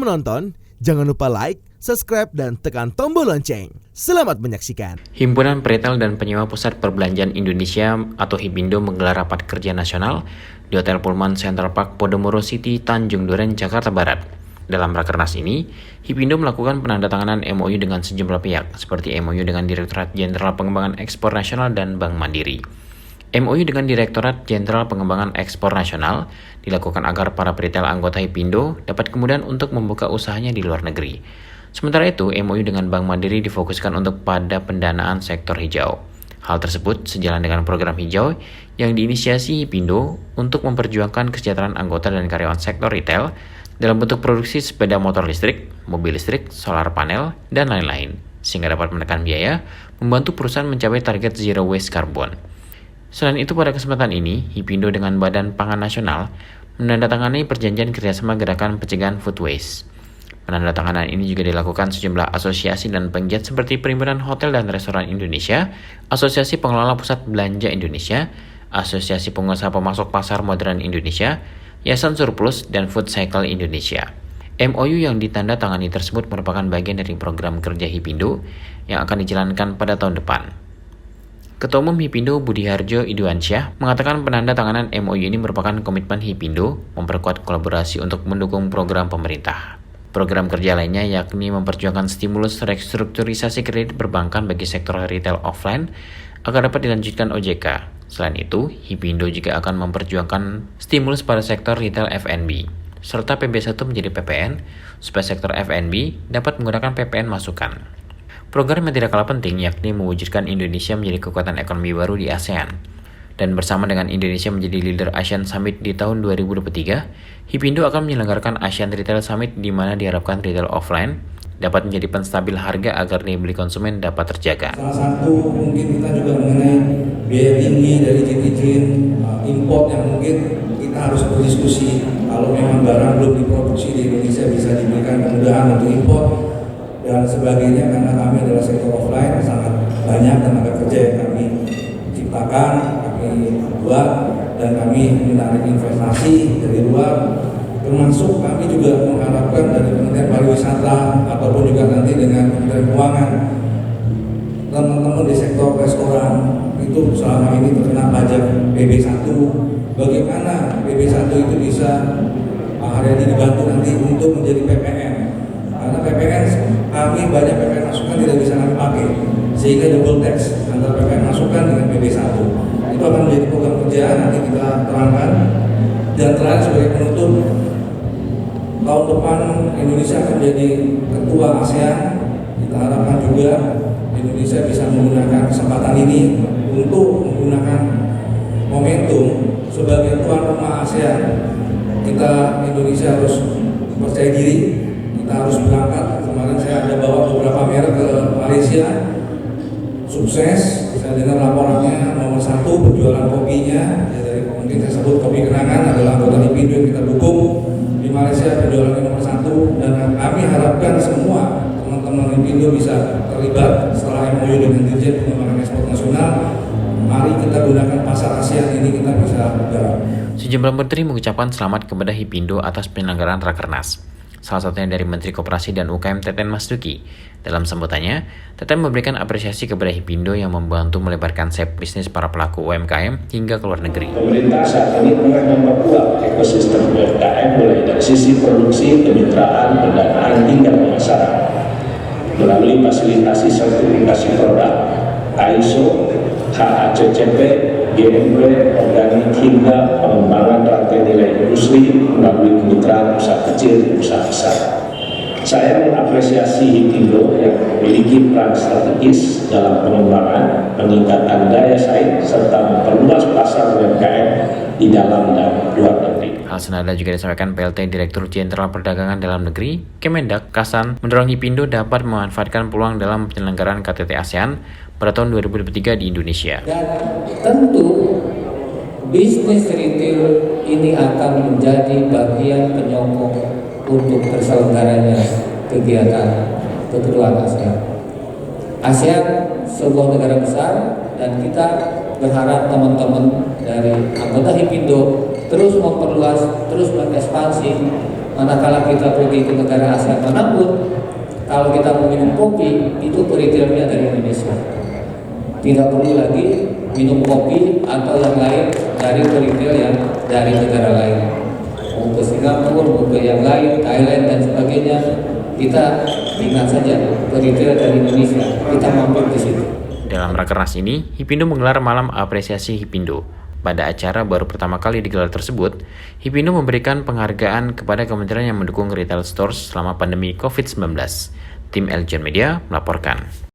menonton, jangan lupa like, subscribe, dan tekan tombol lonceng. Selamat menyaksikan. Himpunan Peritel dan Penyewa Pusat Perbelanjaan Indonesia atau HIPINDO menggelar rapat kerja nasional di Hotel Pullman Central Park Podomoro City, Tanjung Duren, Jakarta Barat. Dalam rakernas ini, HIPINDO melakukan penandatanganan MOU dengan sejumlah pihak, seperti MOU dengan Direktorat Jenderal Pengembangan Ekspor Nasional dan Bank Mandiri. MOU dengan Direktorat Jenderal Pengembangan Ekspor Nasional dilakukan agar para peritel anggota HIPINDO dapat kemudian untuk membuka usahanya di luar negeri. Sementara itu, MOU dengan Bank Mandiri difokuskan untuk pada pendanaan sektor hijau. Hal tersebut sejalan dengan program hijau yang diinisiasi HIPINDO untuk memperjuangkan kesejahteraan anggota dan karyawan sektor retail dalam bentuk produksi sepeda motor listrik, mobil listrik, solar panel, dan lain-lain, sehingga dapat menekan biaya, membantu perusahaan mencapai target zero waste carbon. Selain itu, pada kesempatan ini, HIPINDO dengan Badan Pangan Nasional menandatangani perjanjian kerjasama gerakan pencegahan food waste. Penandatanganan ini juga dilakukan sejumlah asosiasi dan penggiat seperti Perhimpunan Hotel dan Restoran Indonesia, Asosiasi Pengelola Pusat Belanja Indonesia, Asosiasi Pengusaha Pemasok Pasar Modern Indonesia, Yayasan Surplus, dan Food Cycle Indonesia. MOU yang ditandatangani tersebut merupakan bagian dari program kerja HIPINDO yang akan dijalankan pada tahun depan. Ketua Umum HIPINDO Budi Harjo Iduansyah mengatakan penandatanganan MOU ini merupakan komitmen HIPINDO memperkuat kolaborasi untuk mendukung program pemerintah. Program kerja lainnya yakni memperjuangkan stimulus restrukturisasi kredit perbankan bagi sektor retail offline agar dapat dilanjutkan OJK. Selain itu, HIPINDO juga akan memperjuangkan stimulus pada sektor retail F&B, serta PB1 menjadi PPN, supaya sektor F&B dapat menggunakan PPN masukan. Program yang tidak kalah penting yakni mewujudkan Indonesia menjadi kekuatan ekonomi baru di ASEAN. Dan bersama dengan Indonesia menjadi leader ASEAN Summit di tahun 2023, HIPINDO akan menyelenggarakan ASEAN Retail Summit di mana diharapkan retail offline dapat menjadi penstabil harga agar daya beli konsumen dapat terjaga. Salah satu mungkin kita juga mengenai biaya tinggi dari izin import yang mungkin kita harus berdiskusi kalau memang barang belum diproduksi di Indonesia bisa diberikan kemudahan untuk impor dan sebagainya, karena kami adalah sektor offline, sangat banyak tenaga kerja yang kami ciptakan, kami buat, dan kami menarik investasi dari luar, termasuk kami juga mengharapkan dari Kementerian Pariwisata ataupun juga nanti dengan Kementerian Keuangan, teman-teman di sektor restoran itu selama ini terkena pajak PB1, bagaimana PB1 itu bisa Pak Haryadi dibantu nanti untuk menjadi PPN, karena PPN kami banyak PPN masukan tidak bisa kami pakai, sehingga double tax antara PPN masukan dengan PB1 itu akan menjadi program kerja nanti kita terangkan. Dan terakhir sebagai penutup, tahun depan Indonesia akan menjadi ketua ASEAN. Kita harapkan juga Indonesia bisa menggunakan kesempatan ini untuk menggunakan momentum sebagai tuan rumah ASEAN. Kita Indonesia harus percaya diri, kita harus berangkat. Kemarin saya ada bawa beberapa merek ke Malaysia, sukses. Saya dengar laporannya nomor 1 penjualan kopinya, ya dari mungkin saya sebut Kopi Kenangan adalah anggota HIPINDO yang kita dukung di Malaysia, penjualannya nomor 1, dan kami harapkan semua teman-teman HIPINDO bisa terlibat setelah MOU dengan Dirjen Pengembangan Ekspor Nasional. Mari kita gunakan pasar ASEAN ini, kita bisa bergerak. Sejumlah menteri mengucapkan selamat kepada HIPINDO atas penyelenggaraan rakernas. Salah satunya dari Menteri Koperasi dan UKM Teten Mas Duki. Dalam sambutannya, Teten memberikan apresiasi kepada HIPINDO yang membantu melebarkan sayap bisnis para pelaku UMKM hingga ke luar negeri. Pemerintah saat ini tengah memperkuat ekosistem UMKM mulai dari sisi produksi, kemitraan, pendanaan hingga pemasaran melalui fasilitasi sertifikasi produk, ISO, HACCP, GMP, organik hingga pengembangan rantai nilai industri melalui kemitraan usaha kecil dan usaha besar. Saya mengapresiasi HIPINDO yang memiliki peran strategis dalam pengembangan, peningkatan daya saing, serta memperluas pasar UMKM di dalam dan luar negeri. Hal senada juga disampaikan PLT Direktur Jenderal Perdagangan Dalam Negeri, Kemendak, Kasan, mendorong HIPINDO dapat memanfaatkan peluang dalam penyelenggaraan KTT ASEAN pada tahun 2023 di Indonesia. Dan tentu bisnis retail ini akan menjadi bagian penyokong untuk terselenggaranya kegiatan keketuaan ASEAN. ASEAN sebuah negara besar dan kita berharap teman-teman dari anggota HIPINDO terus memperluas, terus mengekspansi Manakala kita pergi ke negara ASEAN manapun, kalau kita mau minum kopi, itu retailnya dari Indonesia. Tidak perlu lagi minum kopi atau yang lain dari retail yang dari negara lain. Mau ke Singapura, mau ke yang lain, Thailand dan sebagainya, kita ingat saja retail dari Indonesia, kita mampir di situ. Dalam Rakernas ini, Hipindo menggelar malam apresiasi Hipindo. Pada acara baru pertama kali digelar tersebut, Hipindo memberikan penghargaan kepada kementerian yang mendukung retail stores selama pandemi COVID-19. Tim Eljon Media melaporkan.